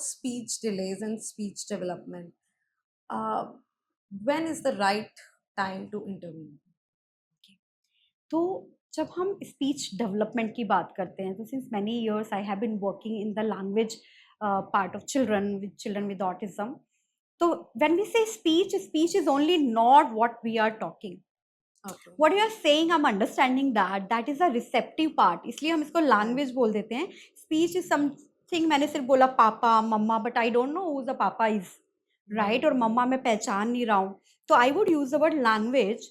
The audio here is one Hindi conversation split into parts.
speech delays and speech development. Uh, when is the right time to intervene? तो जब हम स्पीच डेवलपमेंट की बात करते हैं, तो since many years I have been working in the language part of children with autism. तो when we say speech, speech is only not what we are talking. Okay. What you are saying, I am understanding that is a receptive part, इसलिए हम इसको लैंग्वेज बोल देते हैं. स्पीच इज समथिंग, मैंने सिर्फ बोला पापा मम्मा, but I don't know who the papa is, right? और मम्मा मैं पहचान नहीं रहा हूँ, तो I would use the word language.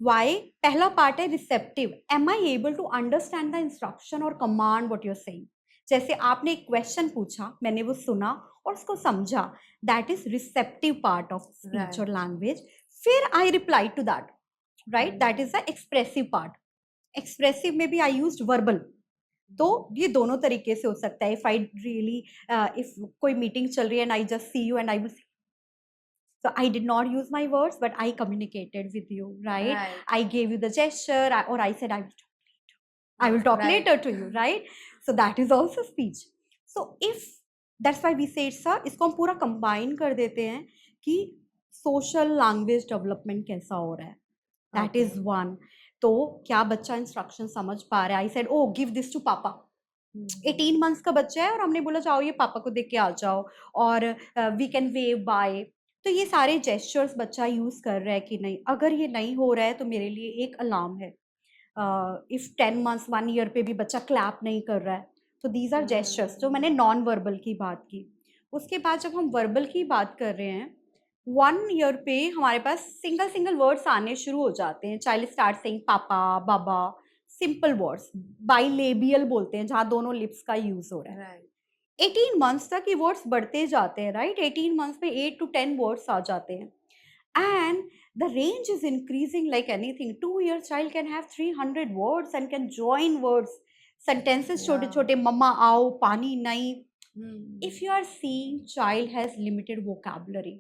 Why? पहला पार्ट है receptive. Am I able to understand the instruction और command what you are saying. जैसे आपने एक क्वेश्चन पूछा, मैंने वो सुना और उसको समझा, that is receptive part of speech और लैंग्वेज. फिर I reply to that, right? That is the expressive part. Expressive में भी आई यूज्ड वर्बल. तो ये दोनों तरीके से हो सकता है. इफ आई रियली, इफ कोई मीटिंग चल रही है and I just see you and I will, so I did not use my words, but I communicated with you, right? Right. I gave you the gesture, or I said I will talk Right. later to you, right? So that is also speech. So if that's why we say it's a, इसको हम पूरा combine कर देते हैं कि social language development कैसा हो रहा है. That is Okay. one. तो क्या बच्चा इंस्ट्रक्शन समझ पा रहा है? I said, oh give this to papa. 18 months का बच्चा है और हमने बोला जाओ ये पापा को देख के आ जाओ, और वी कैन वेव बाय. तो ये सारे जेस्चर्स बच्चा यूज कर रहा है कि नहीं? अगर ये नहीं हो रहा है तो मेरे लिए एक अलार्म है. इफ 10 मंथ्स 1 ईयर पे भी बच्चा क्लैप नहीं कर रहा है, तो दीज आर जेस्चर्स. जो मैंने नॉन वर्बल की बात की. उसके बाद जब हम वर्बल की बात कर रहे हैं, 1 ईयर पे हमारे पास सिंगल सिंगल वर्ड्स आने शुरू हो जाते हैं. चाइल्ड स्टार्ट सेइंग पापा बाबा, सिंपल वर्ड्स, बाइलेबियल बोलते हैं जहाँ दोनों लिप्स का यूज हो रहा है. Right. 18 मंथ्स तक ये वर्ड्स बढ़ते जाते हैं, राइट? 18 मंथ्स में 8 to 10 वर्ड्स आ जाते हैं. And the range is increasing like anything. 2 year child can have 300 words and can join words, sentences छोटे Yeah. छोटे, मम्मा आओ, पानी नहीं. Hmm. If you are seeing child has limited vocabulary,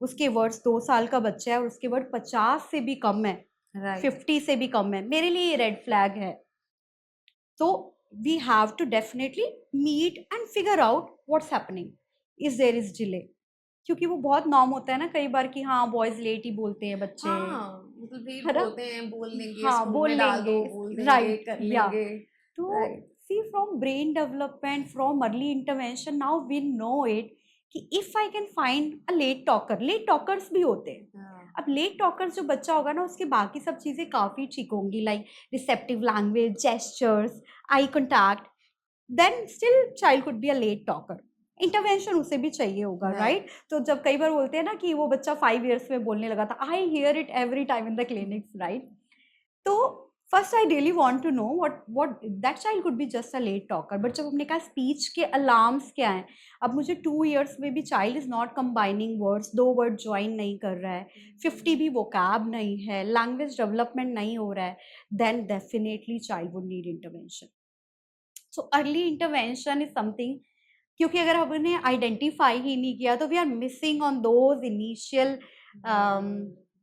उसके वर्ड्स 2 साल का बच्चा है और उसके वर्ड 50 से भी कम है, Right. 50 से भी कम है, मेरे लिए ये रेड फ्लैग है. तो we have to definitely meet and figure out what's happening. Is there is delay? क्योंकि वो बहुत नॉर्म होता है ना कई बार कि हाँ बॉयज लेट ही बोलते हैं बच्चे, हाँ, मतलब है लेट ना? बोलते हैं, बोल लेंगे, हाँ स्कूल बोल में डाल लेंगे, दो, बोल देंगे, राइट, कर या. लेंगे. तो Right. See from brain development, from early intervention, now we know it कि if I can find a late talker, late talkers भी होते हैं. हाँ. अब लेट टॉकर्स जो बच्चा होगा ना, उसके बाकी सब चीज़ें काफ़ी ठीक होंगी, like receptive language, gestures, eye contact. Then still child could be a late talker. Intervention उसे भी चाहिए होगा, Right. राइट? तो जब कई बार बोलते हैं ना कि वो बच्चा 5 years में बोलने लगा था, I hear it every time in the clinics, right? तो first I really want to know what that child could be just a late talker. But जब हमने कहा स्पीच के अलार्म्स क्या हैं, अब मुझे 2 years में भी child is not combining words, 2 word join नहीं कर रहा है, 50 भी वोकैब नहीं है, लैंग्वेज डेवलपमेंट नहीं हो रहा है, then definitely child would need intervention. So early intervention is something, क्योंकि अगर हमने आइडेंटिफाई ही नहीं किया तो we are missing on those initial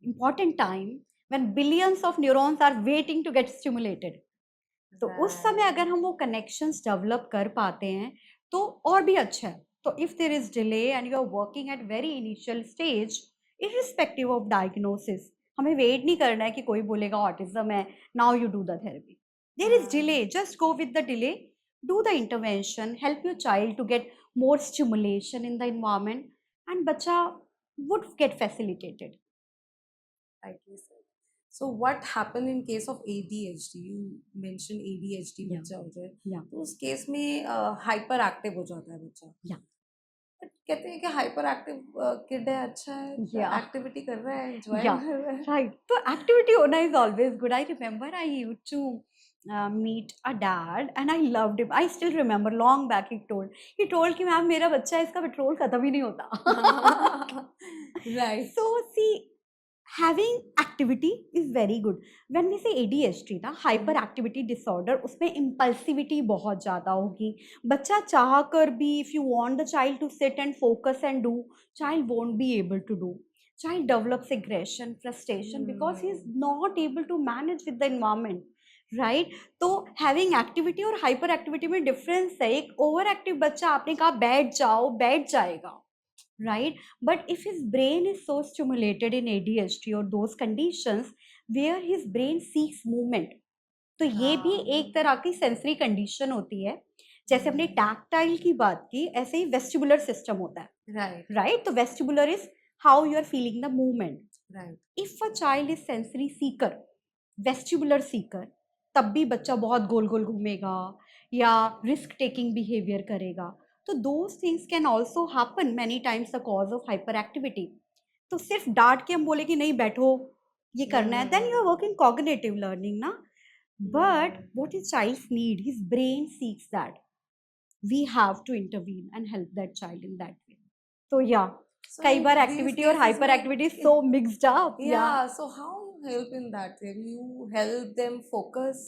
important time when billions of neurons are waiting to get stimulated. तो उस समय अगर हम वो कनेक्शंस डेवलप कर पाते हैं तो और भी अच्छा है. तो if there is delay and you are working at very initial stage, irrespective of diagnosis, हमें वेट नहीं करना है कि कोई बोलेगा ऑटिज्म है, now you do the therapy. There is delay, just go with the delay, do the intervention, help your child to get more stimulation in the environment, and bacha would get facilitated. Rightly said. So what happened in case of ADHD? You mentioned ADHD Yeah. बच्चा हो जाए, Yeah. तो उस केस में हाइपर एक्टिव हो जाता है बच्चा. Yeah. बट कहते हैं कि हाइपर एक्टिव किड है, अच्छा है, Yeah. एक्टिविटी कर रहा है, एंजॉय Yeah, कर रहा है. right. So activity hona is always good. I remember I used to meet a dad and I loved him. I still remember long back he told कि मैम मेरा बच्चा है, इसका पेट्रोल खत्म ही नहीं होता. Right. So see, having activity is very good. When we say ADHD ना, hyper activity disorder, उसमें impulsivity बहुत ज़्यादा होगी. बच्चा चाह कर भी, if you want the child to sit and focus and do, child won't be able to do. Child develops aggression, frustration because he is not able to manage with the environment. Right? तो हैविंग एक्टिविटी और हाइपर एक्टिविटी में डिफरेंस है। एक ओवर एक्टिव बच्चा आपने कहा बैठ जाओ, बैठ जाएगा, right? But if his brain is so stimulated in ADHD और those conditions where his brain seeks movement, तो ये भी हाँ. एक तरह की सेंसरी कंडीशन होती है। जैसे हमने टैक्टाइल की बात की, ऐसे ही वेस्टिबुलर सिस्टम होता है, Right. राइट? तो vestibular is how you are feeling the movement. Right. If a child is sensory seeker, vestibular seeker, तब भी बच्चा बहुत गोल गोल घूमेगा या रिस्क टेकिंग बिहेवियर करेगा। तो those things can also happen many times the cause of hyper activity. तो सिर्फ डांट के हम बोले कि नहीं बैठो, ये करना है, then you are working cognitive learning ना। But what his child's need, his brain seeks that. We have to intervene and help that child in that way. So yeah, So कई बार in these एक्टिविटी और cases, hyper activity is so mixed up. Yeah. yeah. So how you help in that way? You help them focus.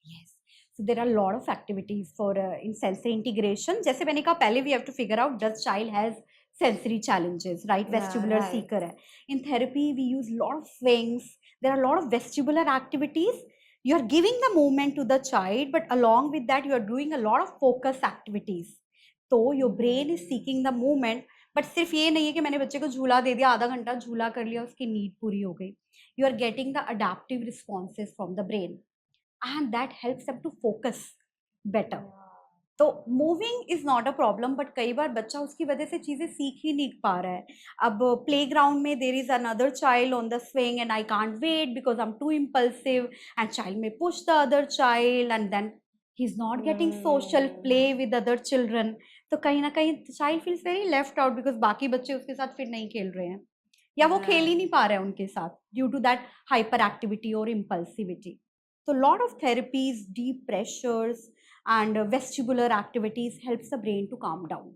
Yes. So there are a lot of activities for in sensory integration. जैसे मैंने कहा पहले we have to figure out does child has sensory challenges, right? Yeah, Vestibular right. seeker है. In therapy we use lot of swings. There are a lot of vestibular activities. You are giving the movement to the child, but along with that you are doing a lot of focus activities. तो your brain is seeking the movement. But सिर्फ ये नहीं है कि मैंने बच्चे को झूला दे दिया, आधा घंटा झूला कर लिया, उसकी नीड पूरी हो गई. You are getting the adaptive responses from the brain. And that helps them to focus better. तो moving is not a problem, but कई बार बच्चा उसकी वजह से चीजें सीख ही नहीं पा रहा है. अब प्ले ग्राउंड में there is another child on the swing and I can't wait because I am too impulsive and child may push the other child and then he is not getting social play with other children. तो कहीं ना कहीं child feels very left out because बाकी बच्चे उसके साथ फिर नहीं खेल रहे हैं या वो खेल ही नहीं पा रहे हैं उनके साथ due to that hyperactivity और impulsivity. So lot of therapies, deep pressures and vestibular activities helps the brain to calm down.